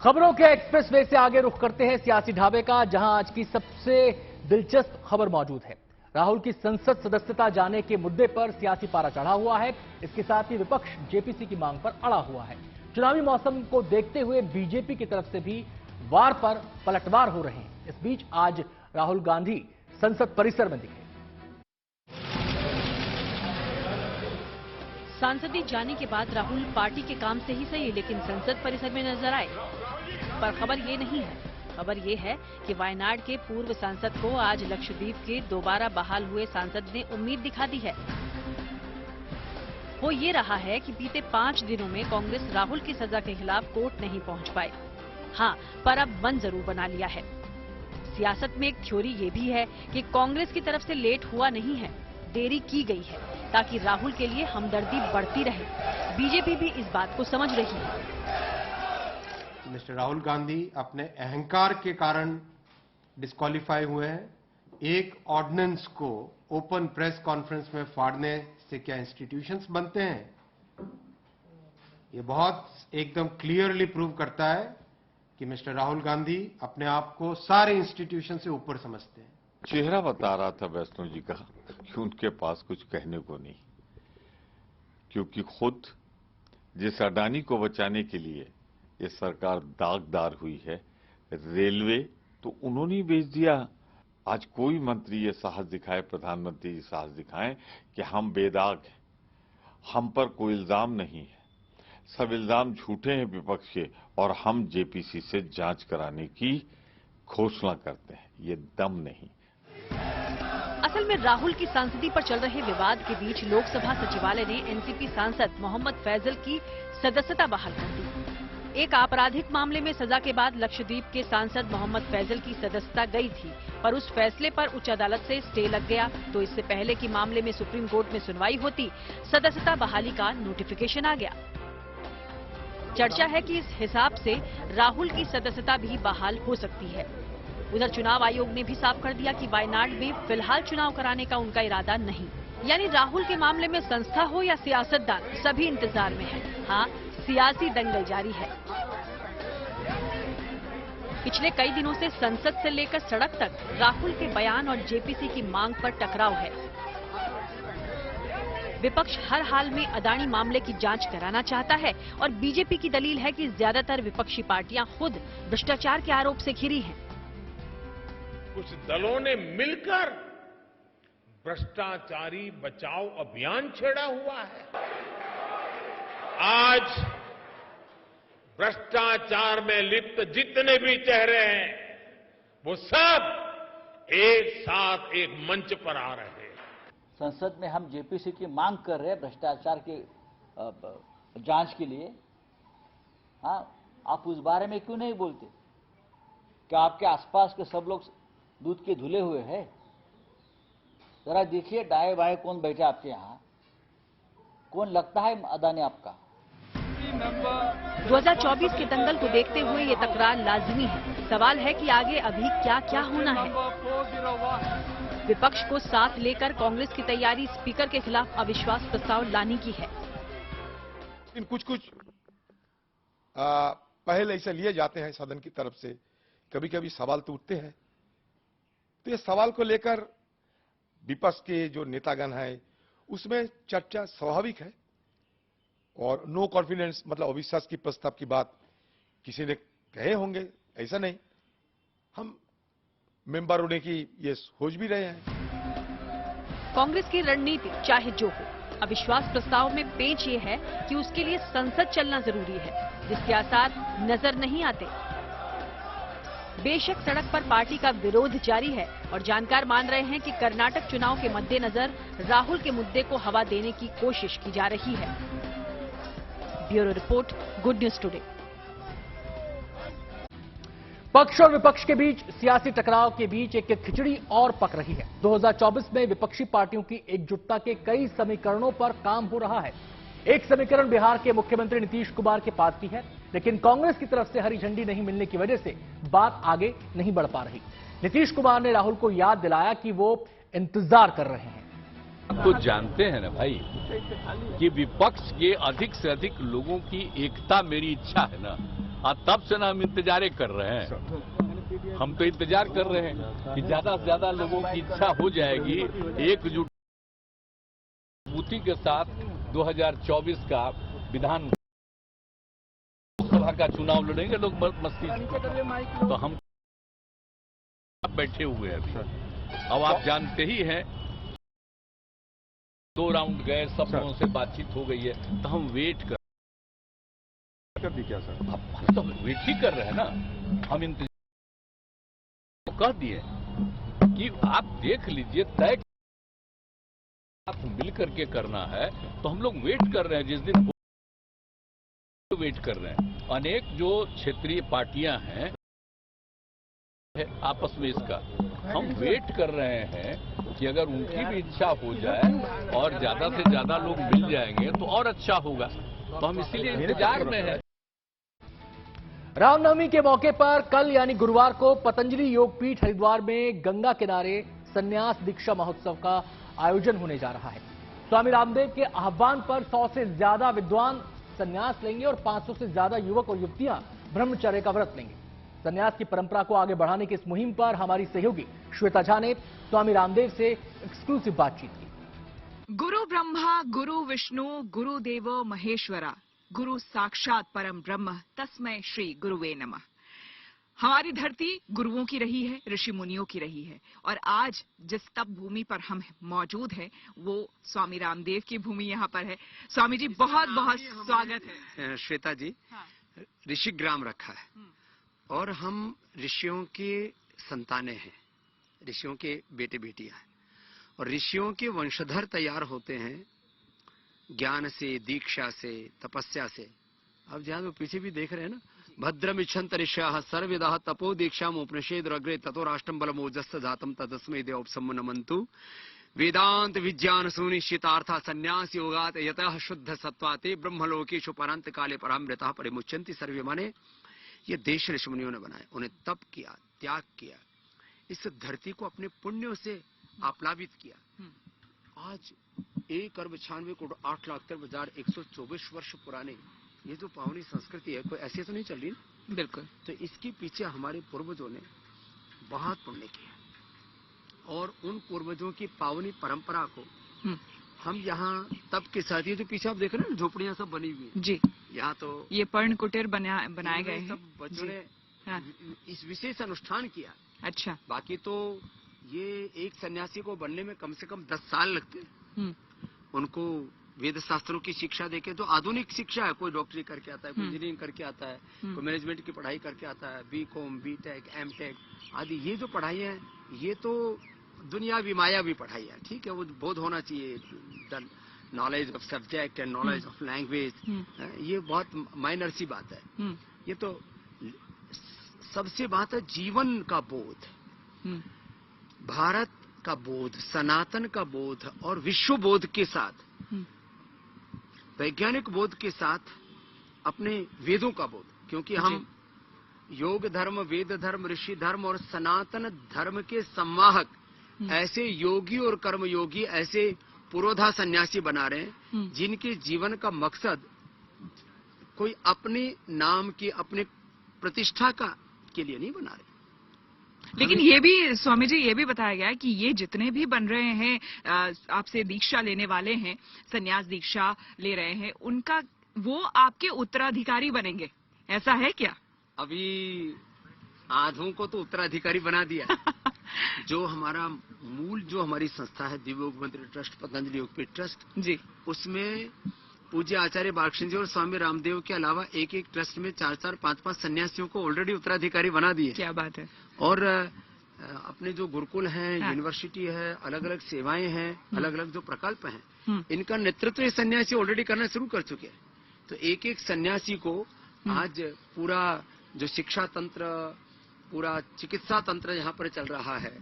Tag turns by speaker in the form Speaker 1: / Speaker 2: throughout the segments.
Speaker 1: खबरों के एक्सप्रेसवे से आगे रुख करते हैं सियासी ढाबे का, जहां आज की सबसे दिलचस्प खबर मौजूद है। राहुल की संसद सदस्यता जाने के मुद्दे पर सियासी पारा चढ़ा हुआ है। इसके साथ ही विपक्ष जेपीसी की मांग पर अड़ा हुआ है। चुनावी मौसम को देखते हुए बीजेपी की तरफ से भी वार पर पलटवार हो रहे हैं। इस बीच आज राहुल गांधी संसद परिसर में दिखे।
Speaker 2: सांसदी जाने के बाद राहुल पार्टी के काम से ही सही, लेकिन संसद परिसर में नजर आए। पर खबर ये नहीं है, खबर ये है कि वायनाड के पूर्व सांसद को आज लक्षद्वीप के दोबारा बहाल हुए सांसद ने उम्मीद दिखा दी है। वो ये रहा है कि बीते 5 दिनों में कांग्रेस राहुल की सजा के खिलाफ कोर्ट नहीं पहुंच पाए। हाँ, पर अब मन जरूर बना लिया है। सियासत में एक थ्योरी ये भी है कि कांग्रेस की तरफ से लेट हुआ नहीं है, देरी की गई है ताकि राहुल के लिए हमदर्दी बढ़ती रहे। बीजेपी भी इस बात को समझ रही है।
Speaker 3: मिस्टर राहुल गांधी अपने अहंकार के कारण डिस्क्वालीफाई हुए हैं। एक ऑर्डिनेंस को ओपन प्रेस कॉन्फ्रेंस में फाड़ने से क्या इंस्टीट्यूशंस बनते हैं? ये बहुत एकदम क्लियरली प्रूव करता है कि मिस्टर राहुल गांधी अपने आप को सारे इंस्टीट्यूशन से ऊपर समझते हैं।
Speaker 4: चेहरा बता रहा था वैष्णो जी का कि उनके पास कुछ कहने को नहीं, क्योंकि खुद जिस अडानी को बचाने के लिए ये सरकार दागदार हुई है, रेलवे तो उन्होंने ही बेच दिया। आज कोई मंत्री ये साहस दिखाए, प्रधानमंत्री जी साहस दिखाएं कि हम बेदाग हैं, हम पर कोई इल्जाम नहीं है, सब इल्जाम झूठे हैं विपक्ष के, और हम जेपीसी से जांच कराने की घोषणा करते हैं। ये दम नहीं।
Speaker 2: असल में राहुल की सांसदी पर चल रहे विवाद के बीच लोकसभा सचिवालय ने एनसीपी सांसद मोहम्मद फैजल की सदस्यता बहाल कर दी। एक आपराधिक मामले में सजा के बाद लक्षद्वीप के सांसद मोहम्मद फैजल की सदस्यता गई थी, पर उस फैसले पर उच्च अदालत से स्टे लग गया। तो इससे पहले कि मामले में सुप्रीम कोर्ट में सुनवाई होती, सदस्यता बहाली का नोटिफिकेशन आ गया। चर्चा है कि इस हिसाब से राहुल की सदस्यता भी बहाल हो सकती है। उधर चुनाव आयोग ने भी साफ कर दिया कि वायनाड में फिलहाल चुनाव कराने का उनका इरादा नहीं। यानी राहुल के मामले में संस्था हो या सियासतदान, सभी इंतजार में है। हाँ, सियासी दंगल जारी है। पिछले कई दिनों से संसद से लेकर सड़क तक राहुल के बयान और जेपीसी की मांग पर टकराव है। विपक्ष हर हाल में अडानी मामले की जांच कराना चाहता है और बीजेपी की दलील है कि ज्यादातर विपक्षी पार्टियां खुद भ्रष्टाचार के आरोप से घिरी हैं।
Speaker 5: कुछ दलों ने मिलकर भ्रष्टाचारी बचाओ अभियान छेड़ा हुआ है। आज भ्रष्टाचार में लिप्त जितने भी चेहरे हैं, वो सब एक साथ एक मंच पर आ रहे हैं।
Speaker 6: संसद में हम जेपीसी की मांग कर रहे हैं भ्रष्टाचार के जांच के लिए। हाँ, आप उस बारे में क्यों नहीं बोलते? क्या आपके आसपास के सब लोग दूध के धुले हुए हैं? जरा देखिए दाएं बाएं कौन बैठे आपके यहाँ, कौन लगता है अडानी आपका?
Speaker 2: 2024 के दंगल को देखते हुए ये तकरार लाजिमी है। सवाल है कि आगे अभी क्या क्या होना है। विपक्ष को साथ लेकर कांग्रेस की तैयारी स्पीकर के खिलाफ अविश्वास प्रस्ताव लाने की है।
Speaker 7: इन कुछ पहल ऐसे लिए जाते हैं सदन की तरफ से, कभी कभी सवाल तो उठते हैं। तो ये सवाल को लेकर विपक्ष के जो नेतागण हैं उसमें चर्चा स्वाभाविक है, और नो कॉन्फिडेंस मतलब अविश्वास की प्रस्ताव की बात किसी ने कहे होंगे, ऐसा नहीं। हम मेंबर होने की ये सोच भी रहे हैं।
Speaker 2: कांग्रेस की रणनीति चाहे जो हो, अविश्वास प्रस्ताव में पेच ये है कि उसके लिए संसद चलना जरूरी है, जिसके आसार नजर नहीं आते। बेशक सड़क पर पार्टी का विरोध जारी है और जानकार मान रहे हैं कि कर्नाटक चुनाव के मद्देनजर राहुल के मुद्दे को हवा देने की कोशिश की जा रही है। Bureau report, good news today.
Speaker 1: पक्ष और विपक्ष के बीच सियासी टकराव के बीच एक खिचड़ी और पक रही है। 2024 में विपक्षी पार्टियों की एकजुटता के कई समीकरणों पर काम हो रहा है। एक समीकरण बिहार के मुख्यमंत्री नीतीश कुमार के पास भी है, लेकिन कांग्रेस की तरफ से हरी झंडी नहीं मिलने की वजह से बात आगे नहीं बढ़ पा रही। नीतीश कुमार ने राहुल को याद दिलाया कि वो इंतजार कर रहे हैं।
Speaker 8: तो जानते हैं ना भाई कि विपक्ष के अधिक से अधिक लोगों की एकता मेरी इच्छा है ना। हाँ, तब से ना हम इंतजार कर रहे हैं। हम तो इंतजार कर रहे हैं कि ज्यादा से ज्यादा लोगों की इच्छा हो जाएगी, एकजुट मजबूती के साथ 2024 का विधान सभा का चुनाव लड़ेंगे लोग मस्ती से। तो हम बैठे हुए हैं अभी। अब आप जानते ही हैं, 2 राउंड गए, सब लोगों से बातचीत हो गई है, तो हम वेट कर दी क्या सर? हम तो वेट ही कर रहे हैं ना। हम इंतजार कह दिए कि आप देख लीजिए, तय आप मिल करके करना है, तो हम लोग वेट कर रहे हैं। जिस दिन वेट कर रहे हैं, अनेक जो क्षेत्रीय पार्टियां हैं आपस में, इसका हम वेट कर रहे हैं कि अगर उनकी भी इच्छा हो जाए और ज्यादा से ज्यादा लोग मिल जाएंगे तो और अच्छा होगा। तो हम इसीलिए इंतजार में हैं।
Speaker 1: रामनवमी के मौके पर कल यानी गुरुवार को पतंजलि योगपीठ हरिद्वार में गंगा किनारे संन्यास दीक्षा महोत्सव का आयोजन होने जा रहा है। स्वामी रामदेव के आह्वान पर 100 से ज्यादा विद्वान संन्यास लेंगे और 500 से ज्यादा युवक और युवतियां ब्रह्मचर्य का व्रत लेंगे। संन्यास की परंपरा को आगे बढ़ाने की इस मुहिम पर हमारी सहयोगी श्वेता झा ने स्वामी रामदेव से एक्सक्लूसिव बातचीत की।
Speaker 9: गुरु ब्रह्मा गुरु विष्णु गुरु देवो महेश्वरा, गुरु साक्षात परम ब्रह्म, तस्मै श्री गुरुवे नमः। हमारी धरती गुरुओं की रही है, ऋषि मुनियों की रही है, और आज जिस तप भूमि पर हम मौजूद हैं वो स्वामी रामदेव की भूमि यहाँ पर है। स्वामी जी बहुत बहुत स्वागत है।
Speaker 10: श्वेता जी, ऋषि ग्राम रखा है और हम ऋषियों के संतानें हैं, ऋषियों के बेटे बेटियां हैं, और ऋषियों के वंशधर तैयार होते हैं ज्ञान से, दीक्षा से, तपस्या से। अब जहां वो पीछे भी देख रहे हैं ना, भद्रम इच्छन्त ऋषयः सर्वविदः तपो दीक्षाम उपनिषेद अग्रे ततो राष्ट्रम बलमोजस्य जातम तदस्मै देवोपसम नमन्तु। वेदांत विज्ञान सुनिश्चितार्थ संन्यास योगात यतः शुद्ध सत्वाते ब्रह्मलोकेषु परांत काले परामृतः परिमुच्यन्ति सर्वे। माने ये देश ऋषि मुनियों ने बनाए, उन्हें तप किया, त्याग किया, इस धरती को अपने पुण्यों से आप्लावित किया। आज 1 अरब 96 करोड़ 8,63,124 वर्ष पुराने ये जो पावनी संस्कृति है, कोई ऐसी तो नहीं चल रही ना?
Speaker 9: बिल्कुल।
Speaker 10: तो इसके पीछे हमारे पूर्वजों ने बहुत पुण्य किया, और उन पूर्वजों की पावनी परंपरा को हम यहाँ तप के साथ, ये जो पीछे आप देख रहे हैं ना झोपड़ियाँ सब बनी हुई है
Speaker 9: जी,
Speaker 10: यहाँ तो
Speaker 9: ये पर्ण कुटीर बनाए गए हैं।
Speaker 10: सब बच्चों ने इस विशेष अनुष्ठान किया।
Speaker 9: अच्छा।
Speaker 10: बाकी तो ये एक सन्यासी को बनने में कम से कम 10 साल लगते हैं। उनको वेद शास्त्रों की शिक्षा देके, जो आधुनिक शिक्षा है, कोई डॉक्टरी करके आता है, कोई इंजीनियरिंग करके आता है, कोई मैनेजमेंट की पढ़ाई करके आता है, बीकॉम, बीटेक, एमटेक आदि, ये जो पढ़ाई है ये तो दुनियावी मायावी पढ़ाई है। ठीक है, वो बोध होना चाहिए, knowledge of subject and knowledge of language, ये बहुत माइनर सी बात है। ये तो सबसे बात है जीवन का बोध, भारत का बोध, सनातन का बोध और विश्व बोध के साथ, वैज्ञानिक बोध के साथ अपने वेदों का बोध। क्योंकि हम योग धर्म, वेद धर्म, ऋषि धर्म और सनातन धर्म के संवाहक ऐसे योगी और कर्म योगी, ऐसे पुरोधा सन्यासी बना रहे हैं जिनके जीवन का मकसद कोई अपने नाम की, अपने प्रतिष्ठा का के लिए नहीं बना रहे।
Speaker 9: लेकिन ये भी स्वामी जी, ये भी बताया गया है कि ये जितने भी बन रहे हैं, आपसे दीक्षा लेने वाले हैं, संन्यास दीक्षा ले रहे हैं, उनका वो आपके उत्तराधिकारी बनेंगे, ऐसा है क्या?
Speaker 10: अभी आधों को तो उत्तराधिकारी बना दिया। जो हमारा मूल, जो हमारी संस्था है दिव्य योग मंदिर ट्रस्ट, पतंजलि योगपीठ ट्रस्ट जी, उसमें पूज्य आचार्य बालकृष्ण जी और स्वामी रामदेव के अलावा एक एक ट्रस्ट में 4-4, 5-5 सन्यासियों को ऑलरेडी उत्तराधिकारी बना दिए।
Speaker 9: क्या बात है।
Speaker 10: और अपने जो गुरुकुल हैं, यूनिवर्सिटी है, अलग अलग सेवाएं हैं, अलग अलग जो प्रकल्प हैं, इनका नेतृत्व ये सन्यासी ऑलरेडी करना शुरू कर चुके हैं। तो एक एक सन्यासी को आज पूरा जो शिक्षा तंत्र, पूरा चिकित्सा तंत्र यहाँ पर चल रहा है,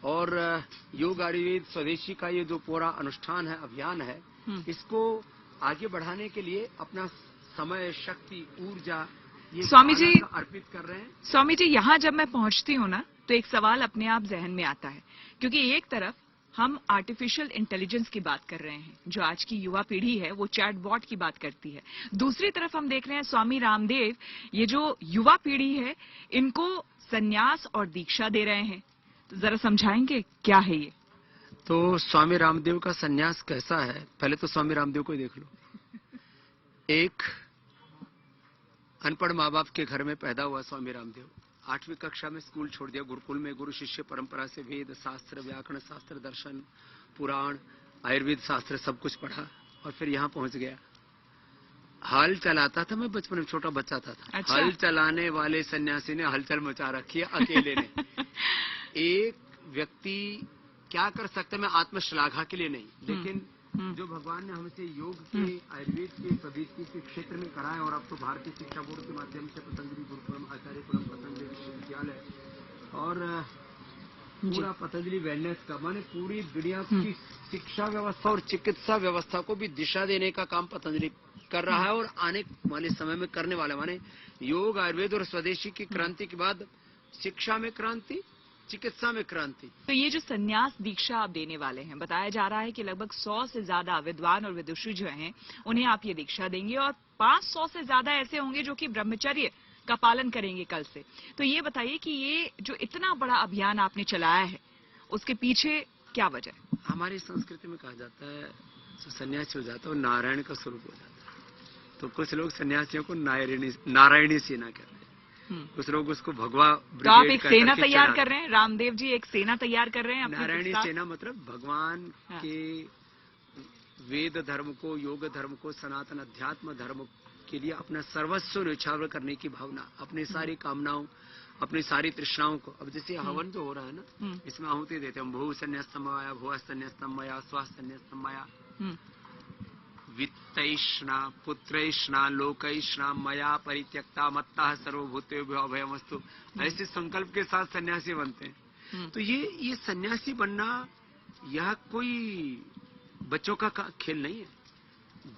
Speaker 10: और योग आयुर्वेद स्वदेशी का ये जो पूरा अनुष्ठान है, अभियान है, इसको आगे बढ़ाने के लिए अपना समय, शक्ति, ऊर्जा ये
Speaker 9: स्वामी जी
Speaker 10: अर्पित कर रहे हैं।
Speaker 9: स्वामी जी, यहाँ जब मैं पहुँचती हूँ ना, तो एक सवाल अपने आप जहन में आता है, क्योंकि एक तरफ हम आर्टिफिशियल इंटेलिजेंस की बात कर रहे हैं। जो आज की युवा पीढ़ी है वो चैटबॉट की बात करती है। दूसरी तरफ हम देख रहे हैं स्वामी रामदेव, ये जो युवा पीढ़ी है इनको संन्यास और दीक्षा दे रहे हैं। तो जरा समझाएंगे क्या है ये?
Speaker 10: तो स्वामी रामदेव का संन्यास कैसा है, पहले तो स्वामी रामदेव को ही देख लो। एक अनपढ़ माँ बाप के घर में पैदा हुआ स्वामी रामदेव, 8वीं कक्षा में स्कूल छोड़ दिया। गुरुकुल में गुरु शिष्य परंपरा से वेद शास्त्र, व्याकरण शास्त्र, दर्शन, पुराण, आयुर्वेद शास्त्र सब कुछ पढ़ा और फिर यहाँ पहुंच गया। हल चलाता था, मैं बचपन में छोटा बच्चा था।
Speaker 9: अच्छा।
Speaker 10: हल चलाने वाले सन्यासी ने हलचल मचा रखी है अकेले ने। एक व्यक्ति क्या कर सकता है, मैं आत्मश्लाघा के लिए नहीं, लेकिन जो भगवान ने हमसे योग के, आयुर्वेद के, प्रवृत्ति के क्षेत्र में कराए, और अब तो भारतीय शिक्षा बोर्ड के माध्यम से पतंजलि गुरुकुलम, आचार्य कुलम, पतंजलि विश्वविद्यालय और पूरा पतंजलि वेलनेस का, माने पूरी दुनिया की शिक्षा व्यवस्था और चिकित्सा व्यवस्था को भी दिशा देने का काम पतंजलि कर रहा है और आने वाले समय में करने वाला। माने योग, आयुर्वेद और स्वदेशी की क्रांति के बाद शिक्षा में क्रांति, चिकित्सा में क्रांति।
Speaker 9: तो ये जो संन्यास दीक्षा आप देने वाले हैं, बताया जा रहा है कि लगभग 100 से ज्यादा विद्वान और विदुषी जो हैं उन्हें आप ये दीक्षा देंगे और 500 से ज्यादा ऐसे होंगे जो कि ब्रह्मचर्य का पालन करेंगे कल से। तो ये बताइए कि ये जो इतना बड़ा अभियान आपने चलाया है उसके पीछे क्या वजह है?
Speaker 10: हमारी संस्कृति में कहा जाता है जो सन्यासी हो जाता है वो नारायण का स्वरूप हो जाता है। तो कुछ लोग सन्यासियों को नारायणी सेना कहते हैं, कुछ लोग उसको भगवा
Speaker 9: तो आप एक सेना तैयार कर रहे हैं, रामदेव जी एक सेना तैयार कर रहे हैं।
Speaker 10: नारायणी सेना मतलब भगवान के वेद धर्म को, योग धर्म को, सनातन अध्यात्म धर्म के लिए अपना सर्वस्व न्यौछावर करने की भावना, अपनी सारी कामनाओं, अपनी सारी तृष्णाओं को। अब जैसे हवन जो हो रहा है ना, इसमें आहुति देते हैं, भू संन्यास्तम मया, भुव संन्यास्तम मया, स्व संन्यास्तम मया, वित्तैष्णा पुत्रैष्णा लोकैष्णा मया परित्यक्ता मत्ता सर्वभूतेभ्यो अभयमस्तु, ऐसे संकल्प के साथ सन्यासी बनते हैं। तो ये सन्यासी बनना यह कोई बच्चों का खेल नहीं है,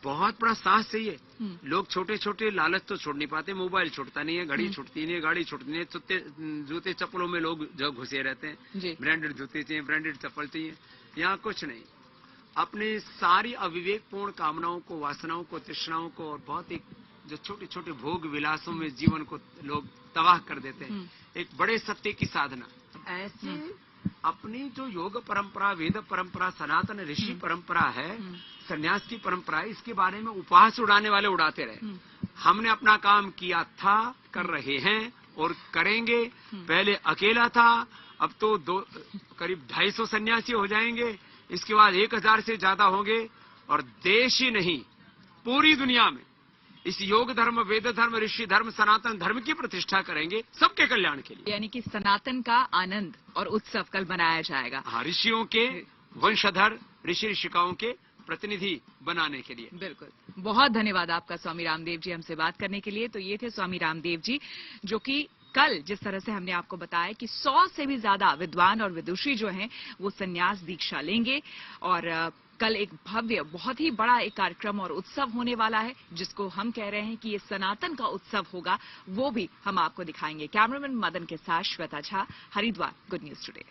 Speaker 10: बहुत बड़ा साहस चाहिए। लोग छोटे छोटे लालच तो छोड़ नहीं पाते, मोबाइल छूटता नहीं है, घड़ी छूटती नहीं है, गाड़ी छूटती नहीं है, जूते चप्पलों में लोग जो घुसे रहते हैं, ब्रांडेड जूते चाहिए, ब्रांडेड चप्पल चाहिए, यहाँ कुछ नहीं। अपने सारी अविवेकपूर्ण कामनाओं को, वासनाओं को, तृष्णाओं को और बहुत एक जो छोटे छोटे भोग विलासों में जीवन को लोग तबाह कर देते हैं, एक बड़े सत्य की साधना। ऐसे अपनी जो योग परंपरा, वेद परंपरा, सनातन ऋषि परंपरा है, सन्यास की परंपरा है, इसके बारे में उपहास उड़ाने वाले उड़ाते रहे। हमने अपना काम किया था, कर रहे हैं और करेंगे। पहले अकेला था, अब तो करीब 250 सन्यासी हो जाएंगे, इसके बाद 1000 से ज्यादा होंगे और देश ही नहीं पूरी दुनिया में इस योग धर्म, वेद धर्म, ऋषि धर्म, सनातन धर्म की प्रतिष्ठा करेंगे सबके कल्याण के लिए।
Speaker 9: यानी कि सनातन का आनंद और उत्सव कल मनाया जाएगा।
Speaker 10: हाँ, ऋषियों के वंशधर, ऋषि ऋषिकाओं के प्रतिनिधि बनाने के लिए।
Speaker 9: बिल्कुल, बहुत धन्यवाद आपका स्वामी रामदेव जी हमसे बात करने के लिए। तो ये थे स्वामी रामदेव जी, जो कि कल जिस तरह से हमने आपको बताया कि 100 से भी ज्यादा विद्वान और विदुषी जो हैं वो संन्यास दीक्षा लेंगे और कल एक भव्य, बहुत ही बड़ा एक कार्यक्रम और उत्सव होने वाला है, जिसको हम कह रहे हैं कि ये सनातन का उत्सव होगा, वो भी हम आपको दिखाएंगे। कैमरामैन मदन के साथ Shweta Jha, Haridwar, good news today.